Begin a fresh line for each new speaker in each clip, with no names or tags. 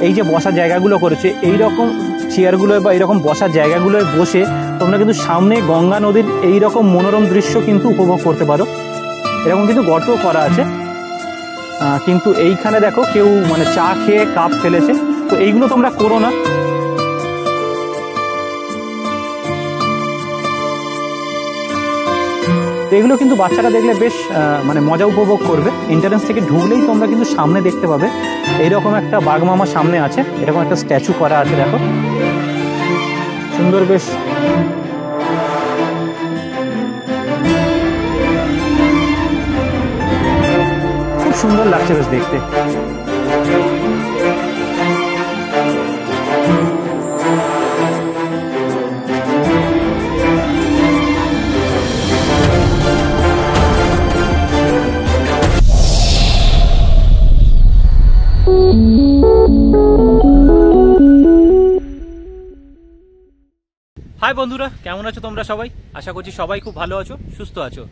এই যে বসার জায়গাগুলো করেছে, এই রকম চেয়ারগুলোয় বা এইরকম বসার জায়গাগুলোয় বসে তোমরা কিন্তু সামনে গঙ্গা নদীর এই রকম মনোরম দৃশ্য কিন্তু উপভোগ করতে পারো। এরকম কিন্তু গর্তও করা আছে, কিন্তু এইখানে দেখো কেউ মানে চা খেয়ে কাপ ফেলেছে, তো এইগুলো তোমরা করো না। তো এগুলো কিন্তু বাচ্চারা দেখলে বেশ মানে মজা উপভোগ করবে। এন্ট্রান্স থেকে ঢুকলেই তোমরা কিন্তু সামনে দেখতে পাবে এইরকম একটা বাঘমামা সামনে আছে, এরকম একটা স্ট্যাচু করা আছে, দেখো সুন্দর বেশ। খুব সুন্দর লাগছে বেশ দেখতে। হাই বন্ধুরা, কেমন আছো তোমরা সবাই? আশা করছি সবাই খুব ভালো আছো, সুস্থ আছো।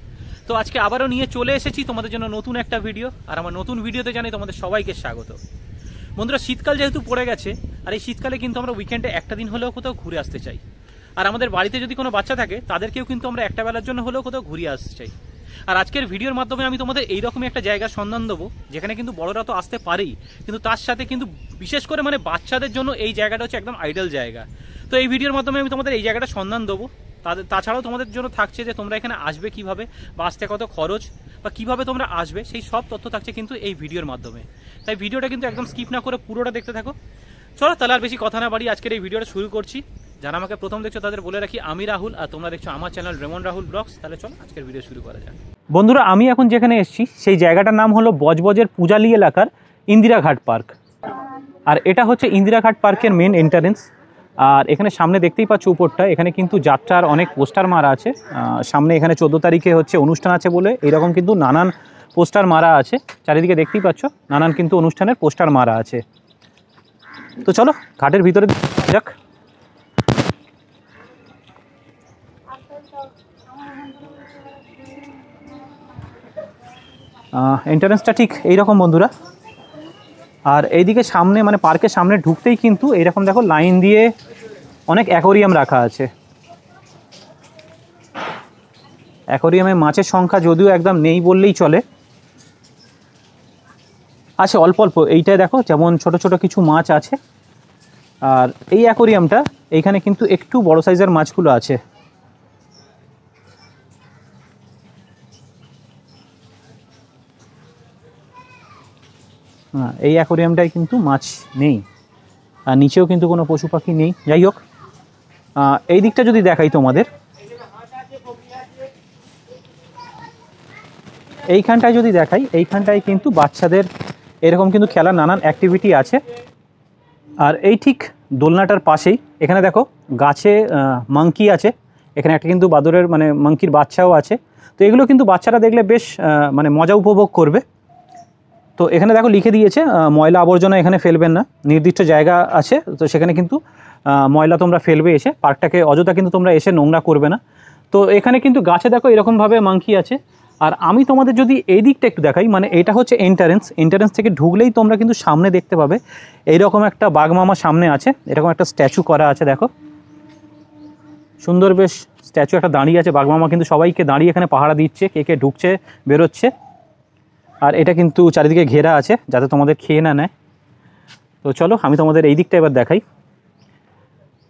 তো আজকে আবারও নিয়ে চলে এসেছি তোমাদের জন্য নতুন একটা ভিডিও, আর আমার নতুন ভিডিওতে জানাই তোমাদের সবাইকে স্বাগত। বন্ধুরা, শীতকাল যেহেতু পড়ে গেছে, আর এই শীতকালে কিন্তু আমরা উইকেন্ডে একটা দিন হলেও কোথাও ঘুরে আসতে চাই। আর আমাদের বাড়িতে যদি কোনো বাচ্চা থাকে তাদেরকেও কিন্তু আমরা একটা বেলার জন্য হলেও কোথাও ঘুরিয়ে আসতে চাই। আর আজকের ভিডিওর মাধ্যমে আমি তোমাদের এইরকমই একটা জায়গার সন্ধান দেবো যেখানে কিন্তু বড়রা তো আসতে পারেই, কিন্তু তার সাথে কিন্তু বিশেষ করে মানে বাচ্চাদের জন্য এই জায়গাটা হচ্ছে একদম আইডল জায়গা। তো এই ভিডিওর মাধ্যমে আমি তোমাদের এই জায়গাটা সন্ধান দেবো। তাছাড়াও তোমাদের জন্য থাকছে যে তোমরা এখানে আসবে কিভাবে, বা আসতে কত খরচ, বা কিভাবে তোমরা আসবে, সেই সব তথ্য থাকছে কিন্তু এই ভিডিওর মাধ্যমে। তাই ভিডিওটা কিন্তু একদম স্কিপ না করে পুরোটা দেখতে থাকো। চলো তাহলে আর বেশি কথা না বাড়ি আজকের এই ভিডিওটা শুরু করছি। যারা আমাকে প্রথম দেখছো তাদের বলে রাখি, আমি রাহুল, আর তোমরা দেখছো আমার চ্যানেল রেমন রাহুল ব্লগস। তাহলে চলো আজকের ভিডিও শুরু করা যাক। বন্ধুরা, আমি এখন যেখানে এসেছি সেই জায়গাটার নাম হলো বজবজের পূজালি এলাকার ইন্দিরাঘাট পার্ক। আর এটা হচ্ছে ইন্দিরাঘাট পার্কের মেন এন্ট্রান্স। আর এখানে সামনে দেখতেই পাচ্ছ উপরটা, এখানে কিন্তু যাত্রার অনেক পোস্টার মারা আছে। সামনে এখানে 14 তারিখে হচ্ছে অনুষ্ঠান আছে বলে এরকম কিন্তু নানান পোস্টার মারা আছে। চারিদিকে দেখতেই পাচ্ছ নানান কিন্তু অনুষ্ঠানের পোস্টার মারা আছে। তো চলো ঘাটের ভিতরে যাক। এন্ট্রান্সটা ঠিক এইরকম বন্ধুরা। আর এইদিকে সামনে মানে পার্কের সামনে ঢুকতেই কিন্তু এইরকম দেখো লাইন দিয়ে অনেক অ্যাকোরিয়াম রাখা আছে। অ্যাকোরিয়ামে মাছের সংখ্যা যদিও একদম নেই বললেই চলে, আছে অল্প অল্প। এইটায় দেখো যেমন ছোট ছোট কিছু মাছ আছে। আর এই অ্যাকোরিয়ামটা এইখানে কিন্তু একটু বড় সাইজের মাছগুলো আছে। হ্যাঁ, এই অ্যাকোরিয়ামটায় কিন্তু মাছ নেই, আর নিচেও কিন্তু কোনো পশু পাখি নেই। যাই হোক, এই দিকটা যদি দেখাই তোমাদের, এইখানটায় যদি দেখাই, এইখানটায় কিন্তু বাচ্চাদের এরকম কিন্তু খেলার নানান অ্যাক্টিভিটি আছে। আর এই ঠিক দোলনাটার পাশেই এখানে দেখো গাছে মাংকি আছে। এখানে একটা কিন্তু বাদরের মানে মাংকির বাচ্চাও আছে। তো এগুলো কিন্তু বাচ্চারা দেখলে বেশ মানে মজা উপভোগ করবে। তো এখানে দেখো লিখে দিয়েছে ময়লা আবর্জনা এখানে ফেলবেন না, নির্দিষ্ট জায়গা আছে তো সেখানে কিন্তু ময়লা তোমরা ফেলবে এসে, পার্কটাকে অযথা কিন্তু তোমরা এসে নোংরা করবে না। তো এখানে কিন্তু গাছে দেখো এরকমভাবে মাংকি আছে। আর আমি তোমাদের যদি এই দিকটা একটু দেখাই, মানে এটা হচ্ছে এন্ট্রান্স থেকে ঢুকলেই তোমরা কিন্তু সামনে দেখতে পাবে এইরকম একটা বাঘমামা সামনে আছে, এরকম একটা স্ট্যাচু করা আছে। দেখো সুন্দর বেশ স্ট্যাচু একটা দাঁড়িয়ে আছে। বাঘমামা কিন্তু সবাইকে দাঁড়িয়ে এখানে পাহারা দিচ্ছে, কে কে ঢুকছে বেরোচ্ছে। আর এটা কিন্তু চারিদিকে ঘেরা আছে যাতে তোমাদের খেয়ে না নেয়। তো চলো আমি তোমাদের এই দিকটা এবার দেখাই।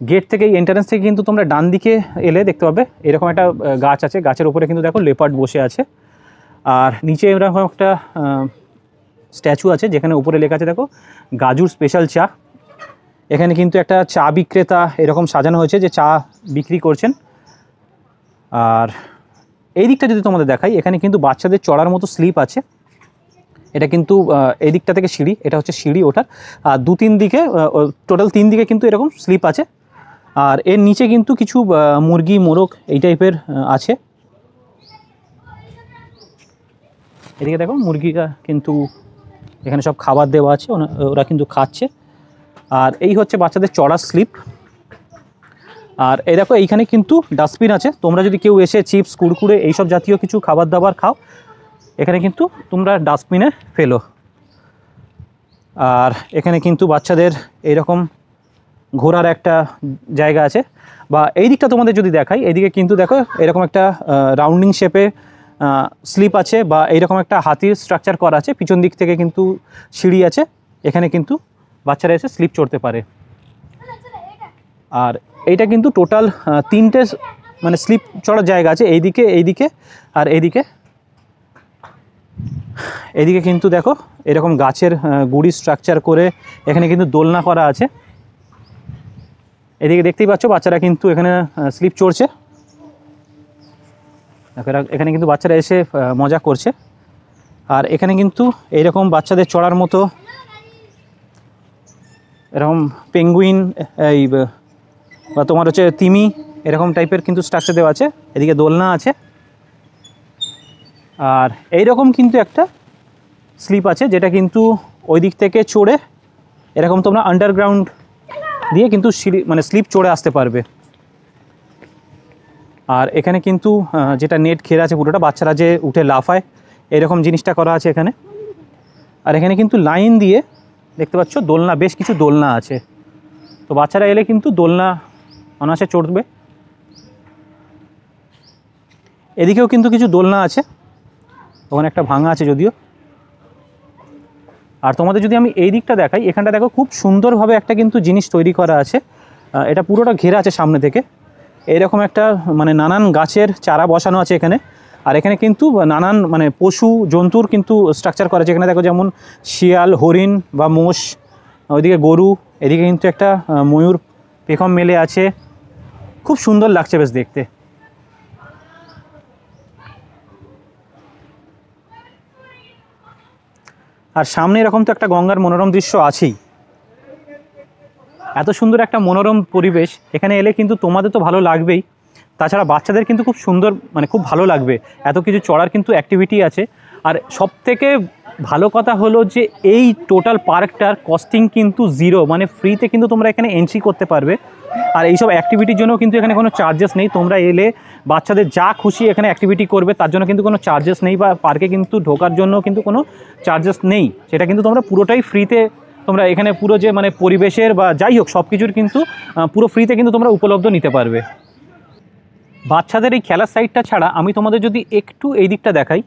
গেট থেকে এন্ট্রান্স থেকে কিন্তু তোমরা ডান দিকে এলে দেখতে পাবে এরকম একটা গাছ আছে। গাছের উপরে কিন্তু দেখো লেপার্ড বসে আছে। আর নিচে এরকম একটা স্ট্যাচু আছে যেখানে উপরে লেখা আছে দেখো গাজুর স্পেশাল চা। এখানে কিন্তু একটা চা বিক্রেতা এরকম সাজানো হয়েছে যে চা বিক্রি করছেন। আর এই দিকটা যদি তোমাদের দেখাই, এখানে কিন্তু বাচ্চাদের চড়ার মতো স্লিপ আছে। এটা কিন্তু এই দিকটা থেকে সিঁড়ি, এটা হচ্ছে সিঁড়ি ওঠার। আর 2-3 দিকে টোটাল 3 দিকে কিন্তু এরকম স্লিপ আছে। আর এর নিচে কিন্তু কিছু মুরগি মোরগ এই টাইপের আছে। এদিকে দেখো মুরগিরা কিন্তু এখানে সব খাবার দেওয়া আছে, ওরা কিন্তু খাচ্ছে। আর এই হচ্ছে বাচ্চাদের চড়ার স্লিপ। আর এই দেখো এইখানে কিন্তু ডাস্টবিন আছে। তোমরা যদি কেউ এসে চিপস কুরকুরে এইসব জাতীয় কিছু খাবার দাবার খাও, এখানে কিন্তু তোমরা ডাস্টবিনে ফেলো। আর এখানে কিন্তু বাচ্চাদের এইরকম ঘোরার একটা জায়গা আছে, বা এই দিকটা তোমাদের যদি দেখাই, এইদিকে কিন্তু দেখো এরকম একটা রাউন্ডিং শেপে স্লিপ আছে, বা এইরকম একটা হাতির স্ট্রাকচার করা আছে। পিছন দিক থেকে কিন্তু সিঁড়ি আছে, এখানে কিন্তু বাচ্চারা এসে স্লিপ চড়তে পারে। আর এইটা কিন্তু টোটাল 3টে মানে স্লিপ চড়ার জায়গা আছে, এইদিকে এইদিকে আর এইদিকে। এইদিকে কিন্তু দেখো এরকম গাছের গুড়ি স্ট্রাকচার করে এখানে কিন্তু দোলনা করা আছে। এদিকে দেখতেই পাচ্ছ বাচ্চারা কিন্তু এখানে স্লিপ চড়ছে, এখানে কিন্তু বাচ্চারা এসে মজা করছে। আর এখানে কিন্তু এইরকম বাচ্চাদের চড়ার মতো এরকম পেঙ্গুইন এই বা তোমার হচ্ছে তিমি এরকম টাইপের কিন্তু স্ট্রাকচার দেওয়া আছে। এদিকে দোলনা আছে, আর এইরকম কিন্তু একটা স্লিপ আছে যেটা কিন্তু ওই দিক থেকে চড়ে এরকম তোমরা আন্ডারগ্রাউন্ড দিয়ে কিন্তু মানে স্লিপ চড়ে আসতে পারবে। আর এখানে কিন্তু যেটা নেট ঘেরা আছে পুরোটা, বাচ্চারা যে উঠে লাফায় এরকম জিনিসটা করা আছে এখানে। আর এখানে কিন্তু লাইন দিয়ে দেখতে পাচ্ছ দোলনা, বেশ কিছু দোলনা আছে, তো বাচ্চারা এলে কিন্তু দোলনা অনায়াসে চড়বে। এদিকেও কিন্তু কিছু দোলনা আছে, ওখানে একটা ভাঙা আছে যদিও। আর তোমাদের যদি আমি এই দিকটা দেখাই, এখানটা দেখো খুব সুন্দরভাবে একটা কিন্তু জিনিস তৈরি করা আছে, এটা পুরোটা ঘেরা আছে সামনে থেকে। এইরকম একটা মানে নানান গাছের চারা বসানো আছে এখানে। আর এখানে কিন্তু নানান মানে পশু জন্তুর কিন্তু স্ট্রাকচার করা আছে। এখানে দেখো যেমন শিয়াল, হরিণ বা মোষ, ওইদিকে গরু, এদিকে কিন্তু একটা ময়ূর পেখম মেলে আছে, খুব সুন্দর লাগছে বেশ দেখতে। আর সামনে এরকম তো একটা গঙ্গার মনোরম দৃশ্য আছেই। এত সুন্দর একটা মনোরম পরিবেশ, এখানে এলে কিন্তু তোমাদের তো ভালো লাগবেই, তাছাড়া বাচ্চাদের কিন্তু খুব সুন্দর মানে খুব ভালো লাগবে। এত কিছু চড়ার কিন্তু অ্যাক্টিভিটি আছে। আর সবথেকে ভালো কথা হলো যে এই টোটাল পার্কটার কস্টিং কিন্তু 0, মানে ফ্রিতে কিন্তু তোমরা এখানে এন্ট্রি করতে পারবে। আর এইসব অ্যাক্টিভিটির জন্য কিন্তু এখানে কোনো চার্জেস নেই। তোমরা এলে বাচ্চাদের যা খুশি এখানে অ্যাক্টিভিটি করবে, তার জন্য কিন্তু কোনো চার্জেস নেই, বা পার্কে কিন্তু ঢোকার জন্য কিন্তু কোনো চার্জেস নেই। সেটা কিন্তু তোমরা পুরোটাই ফ্রিতে, তোমরা এখানে পুরো যে মানে পরিবেশের বা যাই হোক সব কিছুর কিন্তু পুরো ফ্রিতে কিন্তু তোমরা উপলব্ধ নিতে পারবে। বাচ্চাদের এই খেলার সাইডটা ছাড়া আমি তোমাদের যদি একটু এই দিকটা দেখাই,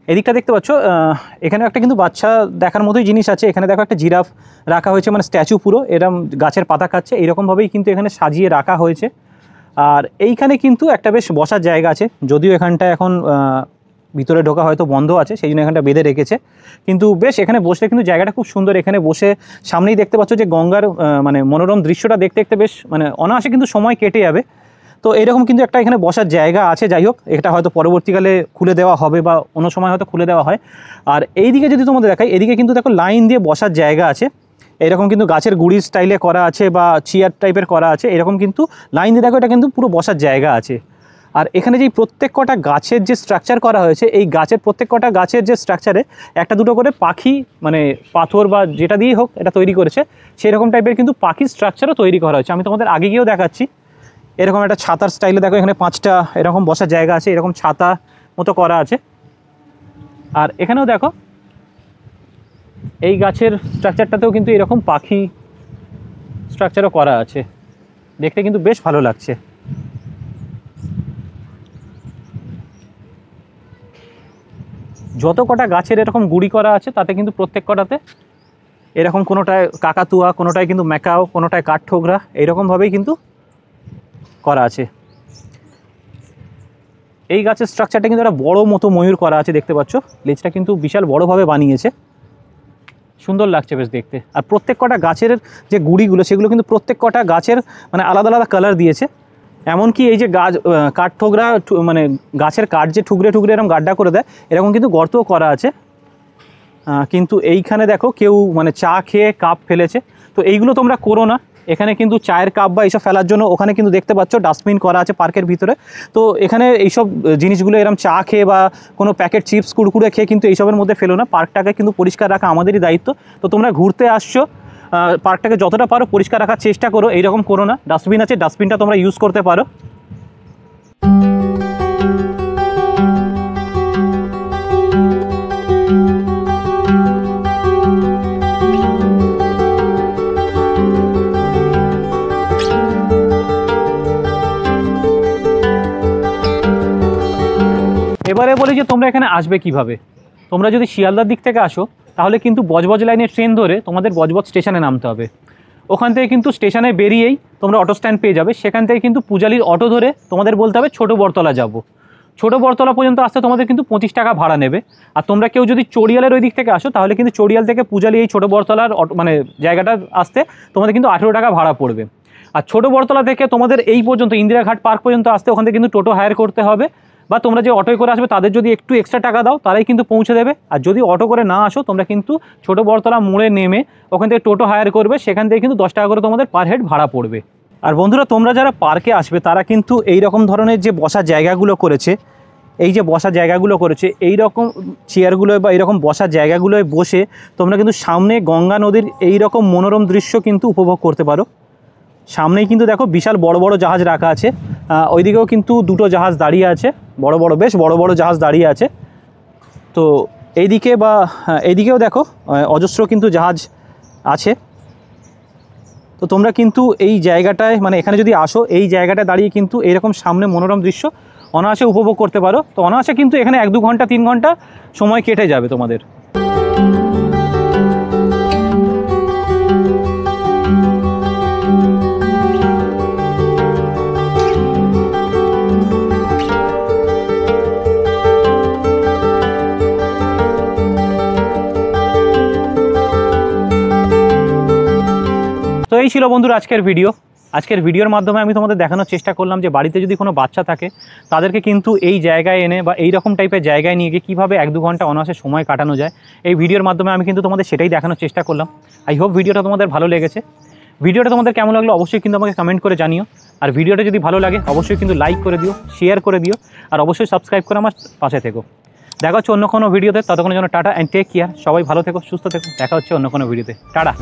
এদিকটা দেখতে পাচ্ছ এখানে একটা কিন্তু বাচ্চা দেখার মতোই জিনিস আছে। এখানে দেখো একটা জিরাফ রাখা হয়েছে, মানে স্ট্যাচু পুরো এরকম গাছের পাতা খাচ্ছে, এইরকমভাবেই কিন্তু এখানে সাজিয়ে রাখা হয়েছে। আর এইখানে কিন্তু একটা বেশ বসার জায়গা আছে, যদিও এখানটা এখন ভিতরে ঢোকা হয়তো বন্ধ আছে, সেই জন্য এখানটা বেঁধে রেখেছে, কিন্তু বেশ এখানে বসলে কিন্তু জায়গাটা খুব সুন্দর। এখানে বসে সামনেই দেখতে পাচ্ছ যে গঙ্গার মানে মনোরম দৃশ্যটা দেখতে দেখতে বেশ মানে অনায়াসে কিন্তু সময় কেটে যাবে। তো এরকম কিন্তু একটা এখানে বসার জায়গা আছে। যাই হোক, এটা হয়তো পরবর্তীকালে খুলে দেওয়া হবে বা অন্য সময় হয়তো খুলে দেওয়া হয়। আর এইদিকে যদি তোমাদের দেখাই, এদিকে কিন্তু দেখো লাইন দিয়ে বসার জায়গা আছে, এরকম কিন্তু গাছের গুড়ির স্টাইলে করা আছে বা চেয়ার টাইপের করা আছে, এরকম কিন্তু লাইন দিয়ে দেখো এটা কিন্তু পুরো বসার জায়গা আছে। আর এখানে যেই প্রত্যেক কটা গাছের যে স্ট্রাকচার করা হয়েছে, এই গাছের প্রত্যেক কটা গাছের যে স্ট্রাকচারে একটা দুটো করে পাখি মানে পাথর বা যেটা দিয়েই হোক এটা তৈরি করেছে, সেরকম টাইপের কিন্তু পাখির স্ট্রাকচারও তৈরি করা হয়েছে। আমি তোমাদের আগে গিয়েও দেখাচ্ছি। এরকম একটা ছাতার স্টাইলে দেখো এখানে 5টা এরকম বসার জায়গা আছে, এরকম ছাতা মতো করা আছে। আর এখানেও দেখো এই গাছের স্ট্রাকচারটাতেও কিন্তু এরকম পাখি স্ট্রাকচারও করা আছে, দেখতে কিন্তু বেশ ভালো লাগছে। যত কটা গাছের এরকম গুড়ি করা আছে তাতে কিন্তু প্রত্যেক কটাতে এরকম কোনোটায় কাকাতুয়া, কোনোটায় কিন্তু ম্যাকাও, কোনোটায় কাঠঠোকরা, এইরকমভাবেই কিন্তু করা আছে। এই গাছের স্ট্রাকচারটা কিন্তু একটা বড় মতো ময়ূর করা আছে, দেখতে পাচ্ছ লেজটা কিন্তু বিশাল বড়োভাবে বানিয়েছে, সুন্দর লাগছে বেশ দেখতে। আর প্রত্যেক কটা গাছের যে গুড়িগুলো সেগুলো কিন্তু প্রত্যেক কটা গাছের মানে আলাদা আলাদা কালার দিয়েছে। এমনকি এই যে গাছ কাঠঠোকরা মানে গাছের কাঠ যে ঠুকরে ঠুকরে এরকম গাড্ডা করে দেয়, এরকম কিন্তু গর্তও করা আছে। কিন্তু এইখানে দেখো কেউ মানে চা খেয়ে কাপ ফেলেছে, তো এইগুলো তোমরা করো না। এখানে কিন্তু চায়ের কাপ বা এইসব ফেলার জন্য ওখানে কিন্তু দেখতে পাচ্ছ ডাস্টবিন করা আছে পার্কের ভিতরে। তো এখানে এইসব জিনিসগুলো এরকম চা খেয়ে বা কোনো প্যাকেট চিপস কুড়কুড়ে খেয়ে কিন্তু এইসবের মধ্যে ফেলো না। পার্কটাকে কিন্তু পরিষ্কার রাখা আমাদেরই দায়িত্ব। তো তোমরা ঘুরতে আসছো, পার্কটাকে যতটা পারো পরিষ্কার রাখার চেষ্টা করো, এইরকম করো না। ডাস্টবিন আছে, ডাস্টবিনটা তোমরা ইউজ করতে পারো। এবারে বলি যে তোমরা এখানে আসবে কিভাবে। তোমরা যদি শিয়ালদার দিক থেকে আসো তাহলে কিন্তু বজবজ লাইনের ট্রেন ধরে তোমাদের বজবজ স্টেশনে নামতে হবে। ওখান থেকে কিন্তু স্টেশনে বেরিয়েই তোমরা অটো স্ট্যান্ড পেয়ে যাবে। সেখান থেকে কিন্তু পূজালির অটো ধরে তোমাদের বলতে হবে ছোটো বরতলা যাব। ছোটো বরতলা পর্যন্ত আসতে তোমাদের কিন্তু 25 টাকা ভাড়া নেবে। আর তোমরা কেউ যদি চড়িয়ালের ওই দিক থেকে আসো তাহলে কিন্তু চড়িয়াল থেকে পূজালি এই ছোটো বরতলার মানে জায়গাটা আসতে তোমাদের কিন্তু 18 টাকা ভাড়া পড়বে। আর ছোটো বরতলা থেকে তোমাদের এই পর্যন্ত ইন্দিরাঘাট পার্ক পর্যন্ত আসতে ওখান থেকে কিন্তু টোটো হায়ার করতে হবে, বা তোমরা যে অটোয় করে আসবে তাদের যদি একটু এক্সট্রা টাকা দাও তারাই কিন্তু পৌঁছে দেবে। আর যদি অটো করে না আসো তোমরা কিন্তু ছোটো বরতলা মোড়ে নেমে ওখান থেকে টোটো হায়ার করবে, সেখান থেকে কিন্তু 10 টাকা করে তোমাদের পার হেড ভাড়া পড়বে। আর বন্ধুরা তোমরা যারা পার্কে আসবে তারা কিন্তু এই রকম ধরনের যে বসার জায়গাগুলো করেছে, এই যে বসার জায়গাগুলো করেছে এই রকম চেয়ারগুলোয় বা এইরকম বসার জায়গাগুলোয় বসে তোমরা কিন্তু সামনে গঙ্গা নদীর এই রকম মনোরম দৃশ্য কিন্তু উপভোগ করতে পারো। সামনেই কিন্তু দেখো বিশাল বড় বড় জাহাজ রাখা আছে, ওইদিকেও কিন্তু দুটো জাহাজ দাঁড়িয়ে আছে, বেশ বড় বড় জাহাজ দাঁড়িয়ে আছে। তো এইদিকে বা এইদিকেও দেখো অজস্র কিন্তু জাহাজ আছে। তো তোমরা কিন্তু এই জায়গাটায় মানে এখানে যদি আসো এই জায়গাটায় দাঁড়িয়ে কিন্তু এইরকম সামনে মনোরম দৃশ্য অনায়াসে উপভোগ করতে পারো। তো অনায়াসে কিন্তু এখানে 1-2 ঘন্টা 3 ঘন্টা সময় কেটে যাবে তোমাদের। তো এই ছিল বন্ধুরা আজকের ভিডিও। আজকের ভিডিওর মাধ্যমে আমি তোমাদের দেখানোর চেষ্টা করলাম যে বাড়িতে যদি কোনো বাচ্চা থাকে তাদেরকে কিন্তু এই জায়গায় এনে বা এই রকম টাইপের জায়গায় নিয়ে গিয়ে কীভাবে 1-2 ঘন্টা অনায়াসে সময় কাটানো যায়, এই ভিডিওর মাধ্যমে আমি কিন্তু তোমাদের সেটাই দেখানোর চেষ্টা করলাম। আই হোপ ভিডিওটা তোমাদের ভালো লেগেছে। ভিডিওটা তোমাদের কেমন লাগলো অবশ্যই কিন্তু আমাকে কমেন্ট করে জানিও। আর ভিডিওটা যদি ভালো লাগে অবশ্যই কিন্তু লাইক করে দিও, শেয়ার করে দিও, আর অবশ্যই সাবস্ক্রাইব করে আমার পাশে থেকো। দেখা হচ্ছে অন্য কোনো ভিডিওতে, ততক্ষণের জন্য টাটা অ্যান্ড টেক কেয়ার। সবাই ভালো থেকো, সুস্থ থেকো। দেখা হচ্ছে অন্য কোনো ভিডিওতে। টাটা।